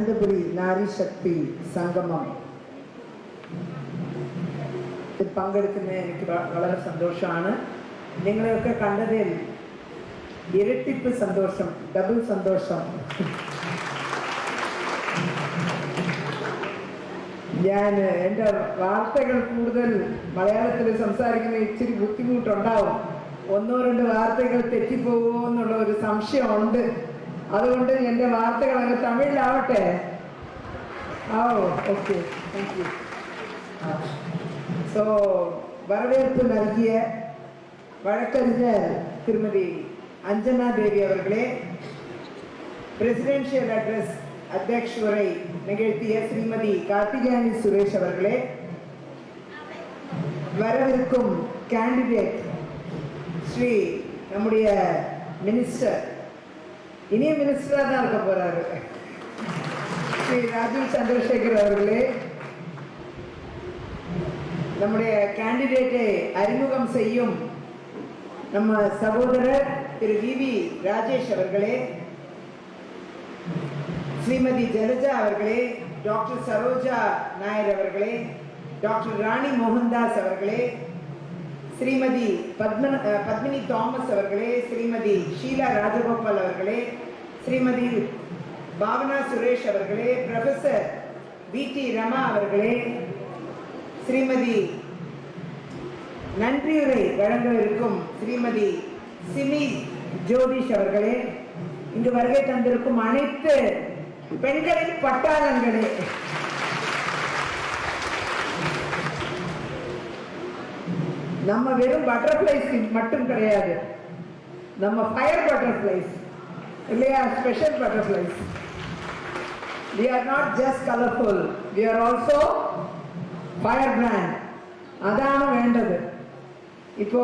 അനന്തപുരി നാരി ശക്തി സംഗമം പങ്കെടുക്കുന്നതിന് എനിക്ക് വളരെ സന്തോഷമാണ്. നിങ്ങളെയൊക്കെ കണ്ടതിൽ ഇരട്ടിപ്പ് സന്തോഷം, ഡബിൾ സന്തോഷം. ഞാൻ എൻ്റെ വാർത്തകൾ കൂടുതൽ മലയാളത്തിൽ സംസാരിക്കുന്ന ഇച്ചിരി ബുദ്ധിമുട്ടുണ്ടാവും. ഒന്നോ രണ്ടോ വാർത്തകൾ തെറ്റിപ്പോകുമോ എന്നുള്ള ഒരു സംശയമുണ്ട്. അതുകൊണ്ട് എൻ്റെ വാർത്തകൾ അങ്ങ് തമിഴിലാവട്ടെ. Okay, thank you. സോ வரவேற்பு നൽകിய வழக்கறிஞர் திருமதி அஞ்சனா தேவி அவர்களே, பிரசிடென்ஷியல் அட்ரஸ் அத்தியக்ஷ உரை நிகழ்த்திய ஸ்ரீமதி கார்த்திகேயனி சுரேஷ் அவர்களே, வரவிருக்கும் கேண்டிடேட் ஸ்ரீ நம்முடைய மினிஸ்டர், இனிய மினிஸ்டராக தான் இருக்க போறாரு, ஸ்ரீ ராஜீவ் சந்திரசேகர் அவர்களே, நம்முடைய கேண்டிடேட்டை அறிமுகம் செய்யும் நம்ம சகோதரர் திரு வி ராஜேஷ் அவர்களே, ஸ்ரீமதி ஜலஜா அவர்களே, டாக்டர் சரோஜா நாயர் அவர்களே, டாக்டர் ராணி மோகன்தாஸ் அவர்களே, ஸ்ரீமதி பத்மினி தாமஸ் அவர்களே, ஸ்ரீமதி ஷீலா ராஜகோபால் அவர்களே, ஸ்ரீமதி பாவனா சுரேஷ் அவர்களே, ப்ரொஃபசர் வி.டி. ரமா அவர்களே, ஸ்ரீமதி நன்றியுரை வழங்கவிருக்கும் ஸ்ரீமதி சிமி ஜோதிஷ் அவர்களே, இங்கு வருகை தந்திருக்கும் அனைத்து பெண்களின் பட்டாளங்களே, நம்ம வெறும் பட்டர்ஃப்ளைஸ் மட்டும் கிடையாது, நம்ம ஃபயர் பட்டர்ஃப்ளைஸ் இல்லையா, special butterflies. We are not just colorful, we are also fire brand. அதான வேண்டது. இப்போ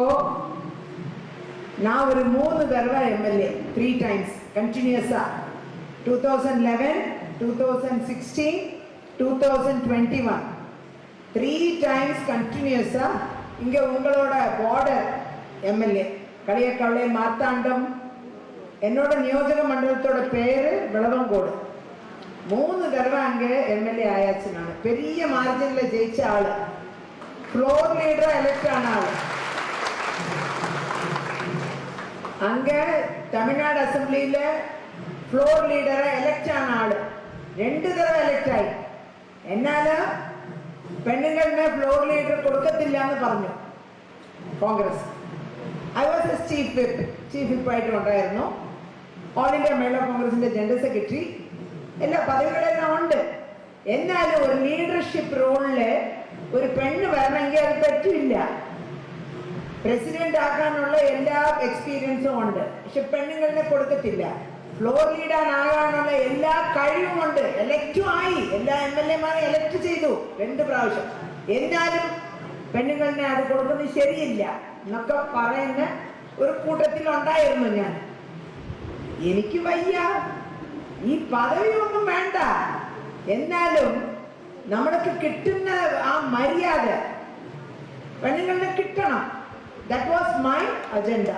நான் ஒரு 3 தடவை எம்எல்ஏ, 3 times கண்டினியூஸா, 2011, 2016, 2021, 3 times கண்டினியூஸா இங்க உங்களோட பார்டர் எம்எல்ஏ களியக்கவளை மாத்தாண்டம், என்னோட நியோஜக மண்டலத்தோட பேரு விளவங்கோடு. 3 தடவை அங்கே எம்எல்ஏ ஆயாச்சு. நான் பெரிய மார்ஜின்ல ஜெயிச்ச ஆளு, ஃப்ளோர் லீடரா எலெக்ட் ஆன ஆளு. அங்க தமிழ்நாடு அசம்பிளியில ஃப்ளோர் லீடரா எலெக்ட் ஆன ஆளு. 2 தடவை எலெக்ட் ஆகி என்னால പെണ്ണുങ്ങളുടെ ഫ്ലോർ ലീഡർ കൊടുക്കത്തില്ല എന്ന് പറഞ്ഞു Congress. I was S chief whip ആയിട്ട് ഉണ്ടായിരുന്നു. ഓൾ ഇന്ത്യ മഹിളാ കോൺഗ്രസിന്റെ ജനറൽ സെക്രട്ടറി, എല്ലാ പദവികളെല്ലാം ഉണ്ട്. എന്നാലും ഒരു ലീഡർഷിപ്പ് റോളില് ഒരു പെണ്ണ് വരണമെങ്കിൽ അത് പറ്റില്ല. പ്രസിഡന്റ് ആക്കാനുള്ള എല്ലാ എക്സ്പീരിയൻസും ഉണ്ട്, പക്ഷെ പെണ്ണുങ്ങളെ കൊടുക്കത്തില്ല. ഫ്ലോർ ലീഡർ ആകാനുള്ള എല്ലാ കഴിവുമുണ്ട്. എലക്റ്റും ആയി, എല്ലാ എംഎൽഎമാരെ എലക്ട് ചെയ്തു 2 പ്രാവശ്യം. എന്നാലും പെണ്ണുങ്ങളെ അത് കൊടുക്കുന്നത് ശരിയില്ല എന്നൊക്കെ പറയുന്ന ഒരു കൂട്ടത്തിൽ ഉണ്ടായിരുന്നു ഞാൻ. എനിക്ക് വയ്യ, ഈ പദവിയൊന്നും വേണ്ട, എന്നാലും നമ്മൾക്ക് കിട്ടുന്ന ആ മര്യാദ പെണ്ണുങ്ങളെ കിട്ടണം. That was my agenda.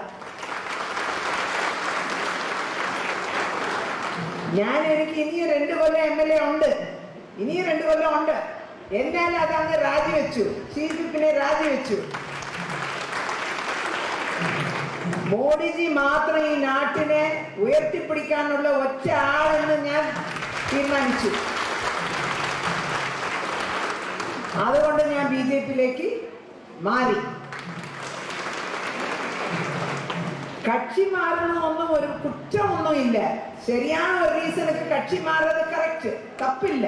എനിക്ക് ഇനിയും 2 കൊല്ലം എംഎൽഎ ഉണ്ട്, ഇനിയും 2 കൊല്ലം ഉണ്ട്. എന്നാലും അതങ്ങ് രാജിവെച്ചു, ചീഫ് വിപ്പിനെ രാജിവെച്ചു. മോഡിജി മാത്രം ഈ നാട്ടിനെ ഉയർത്തിപ്പിടിക്കാനുള്ള ഒറ്റ ആളെന്ന് ഞാൻ തീരുമാനിച്ചു. അതുകൊണ്ട് ഞാൻ ബിജെപിയിലേക്ക് മാറി. കക്ഷി മാറുന്നതൊന്നും ഒരു കുറ്റമൊന്നും ഇല്ല. ശരിயான ഒരു റീസണൊക്കെ കക്ഷി മാറുന്നത് കറക്റ്റ്, തപ്പില്ല.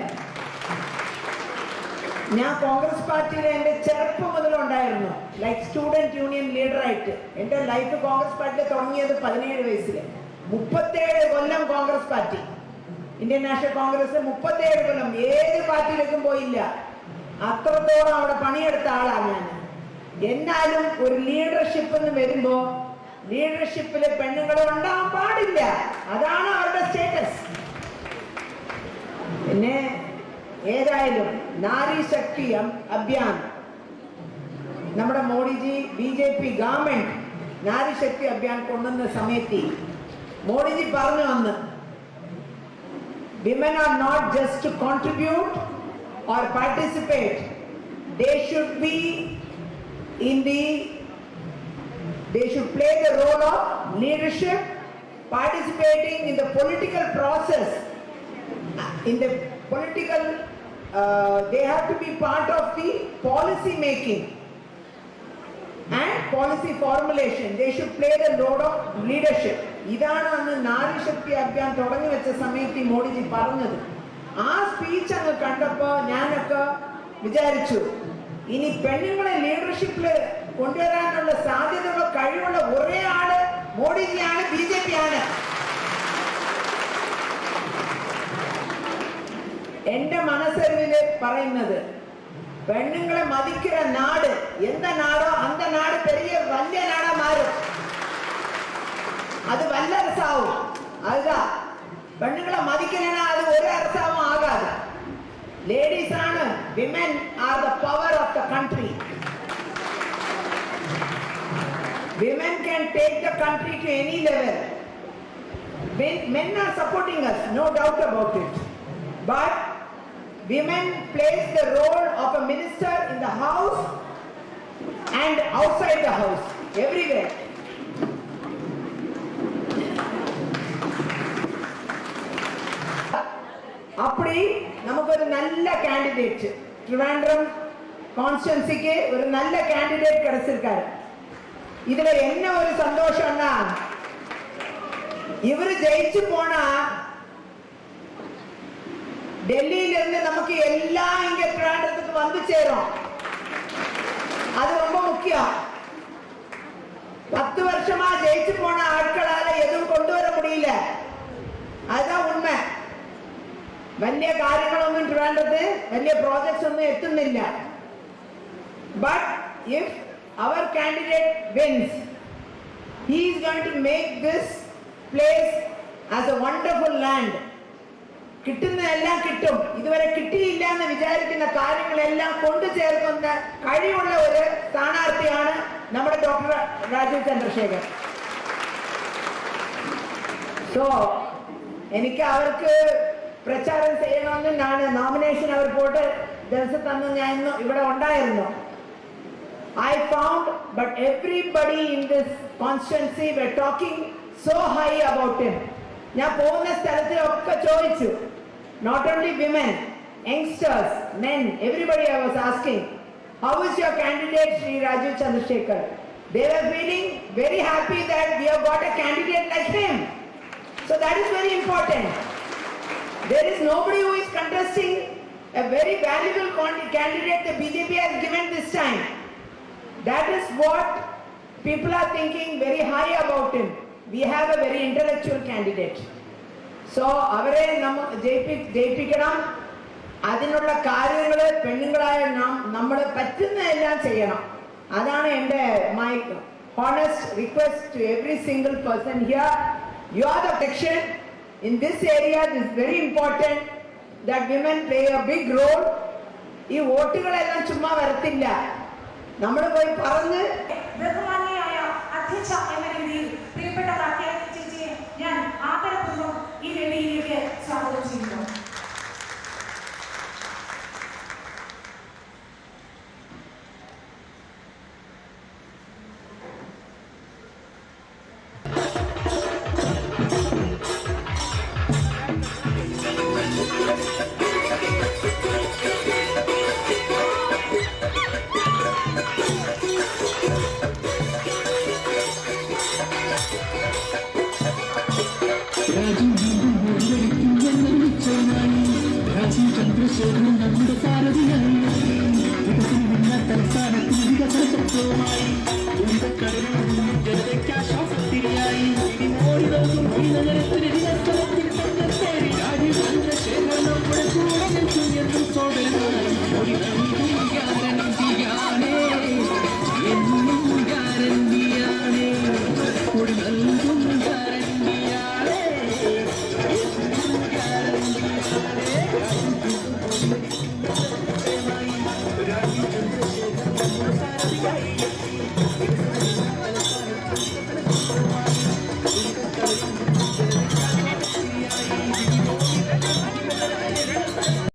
ഞാൻ കോൺഗ്രസ് പാർട്ടിയിൽ എൻ്റെ ചെറുപ്പം മുതലുണ്ടായിരുന്നു, ലൈക്ക് സ്റ്റുഡന്റ് യൂണിയൻ ലീഡറായിട്ട്. എൻ്റെ ലൈഫ് കോൺഗ്രസ് പാർട്ടിയിൽ തുടങ്ങിയത് 17 വയസ്സിൽ. 37 കൊല്ലം Congress party, Indian National Congress 37 കൊല്ലം. ഏത് പാർട്ടിയിലേക്കും പോയില്ല, അത്രത്തോളം അവിടെ പണിയെടുത്ത ആളാണ് ഞാൻ. എന്നാലും ഒരു ലീഡർഷിപ്പ് എന്ന് വരുമ്പോ ലീഡർഷിപ്പില് പെണ്ണുങ്ങൾ ഉണ്ടാവാൻ പാടില്ല, അതാണ് അവരുടെ സ്റ്റേറ്റസ്. പിന്നെ ഏതായാലും നാരി ശക്തി അഭിയാൻ നമ്മുടെ മോഡിജി ബിജെപി ഗവൺമെന്റ് നാരി ശക്തി അഭിയാൻ കൊണ്ടുവന്ന സമയത്ത് മോഡിജി പറഞ്ഞു, അന്ന് women are not just to contribute or participate. They should be they should play the role of leadership, participating in the political process. In the political, they have to be part of the policy making and policy formulation. They should play the role of leadership. ഇതാണ് അന്ന് നാരി ശക്തി അഭിയാൻ തുടങ്ങി വെച്ച സമയത്ത് മോഡിജി പറഞ്ഞത്. ആ speech അങ്ങ് കണ്ടപ്പോൾ ഞാനൊക്കെ വിചാരിച്ചു, ഇനി പെണ്ണുങ്ങളെ ലീഡർഷിപ്പിൽ കൊണ്ടുവരാനുള്ള സാധ്യതയുള്ള കഴിവുള്ള ഒരേ ആള് മോഡിജിയാണ്, BJP ആണ്. എന്റെ മനസ്സറിവില് പറയുന്നത്, പെണ്ണുങ്ങളെ മതിക്കുന്ന നാട് എന്ത നാടോ அந்த നാട് பெரிய വലിയ നാടാ മാറും. അത് വല്ല അരസാവും. அதுதான் പെണ്ണുങ്ങളെ മതിക്കണേനാ അത് ഒരു അരസാവും ആകാതെ. ലേഡീസ് ആണ്, women are the power of the country. Women can take the country to any level. Men are supporting us, no doubt about it. But women plays the role of a minister in the house and outside the house, everywhere. அப்படி நமக்கு ஒரு நல்ல candidate Trivandrum கான்ஸ்டிட்யூன்சிக்கு ஒரு நல்ல candidate கிடைச்சிருக்காரு. இதுல என்ன ஒரு சந்தோஷம்னா, இவரு ஜெயிச்சு போனா டெல்லியில இருந்து நமக்கு எல்லாம் இங்க ட்ரிவாண்ட்ரத்துக்கு வந்து சேரும். அது ரொம்ப முக்கியம். 10 வருஷமா ஜெயிச்சு போன ஆட்களால எதுவும் கொண்டு வர முடியல. அதுதான் உண்மை. വലിയ കാര്യങ്ങളൊന്നും ட்ரிவாண்ட்ரത്ത് വലിയ പ്രോജക്ട്സ് ഒന്നും എത്തുന്നില്ല. But if our candidate wins, he is going to make this place as a wonderful land. കിട്ടുന്നതെല്ലാം കിട്ടും. ഇതുവരെ കിട്ടിയില്ല എന്ന് വിചാരിക്കുന്ന കാര്യങ്ങളെല്ലാം കൊണ്ടുചേർക്കുന്ന കഴിവുള്ള ഒരു സ്ഥാനാർത്ഥിയാണ് നമ്മുടെ ഡോക്ടർ രാജീവ് ചന്ദ്രശേഖർ. സോ എനിക്ക് അവർക്ക് പ്രചാരം ചെയ്യണമെന്ന് ഞാൻ നോമിനേഷൻ അവർ പോട്ട് ദിവസത്തന്ന് ഞാൻ ഇവിടെ ഉണ്ടായിരുന്നു. I found, but everybody in this constituency were talking so high about him. ഞാൻ പോകുന്ന സ്ഥലത്തിലൊക്കെ ചോദിച്ചു, not only women, youngsters, men, everybody I was asking, how is your candidate Sri Rajiv Chandrasekhar? They were feeling very happy that we have got a candidate like him. So that is very important. There is nobody who is contesting a very valuable candidate the BJP has given this time. That is what people are thinking very high about him. We have a very intellectual candidate. So അവരെ ജയിപ്പിക്കണം. അതിനുള്ള കാര്യങ്ങൾ പെണ്ണുങ്ങളായ നമ്മൾ പറ്റുന്നതെല്ലാം ചെയ്യണം. അതാണ് എൻ്റെ my honest request to every single person here. You are the section in this area. It is very important that women play a big role. ഈ വോട്ടുകളെല്ലാം ചുമ്മാ വരത്തില്ല. നമ്മൾ പോയി പറഞ്ഞ് ബഹുമാന്യയായ അധ്യക്ഷ എന്ന രീതിയിൽ പ്രിയപ്പെട്ട ചേച്ചിയെ ഞാൻ ആദരപൂർവ്വം ഈ വേദിയിലേക്ക് സ്വാഗതം ചെയ്യുന്നു. രാജീവ് ചന്ദ്രശേഖരൻ നമ്മുടെ സാരഥിയായി തലസ്ഥാനത്ത് വികസന ശബ്ദവുമായി ജനതയ്ക്കാശ്വാസത്തിരിയായി ഓരോ ദിവസം ഈ നഗരത്തിന് വികസനത്തിൽ പങ്കെടുത്തേറി രാജീവ് ചന്ദ്രശേഖരൻ നമ്മുടെ കൂടെ നിൽക്കും എന്നും സോദരനായി ഒരു ഗ്യാരണ്ടിയാണേ എന്നും ഗ്യാരണ്ടിയാണേ ഒരു നൽകും ഗ്യാരണ്ടിയാണേ Thank you.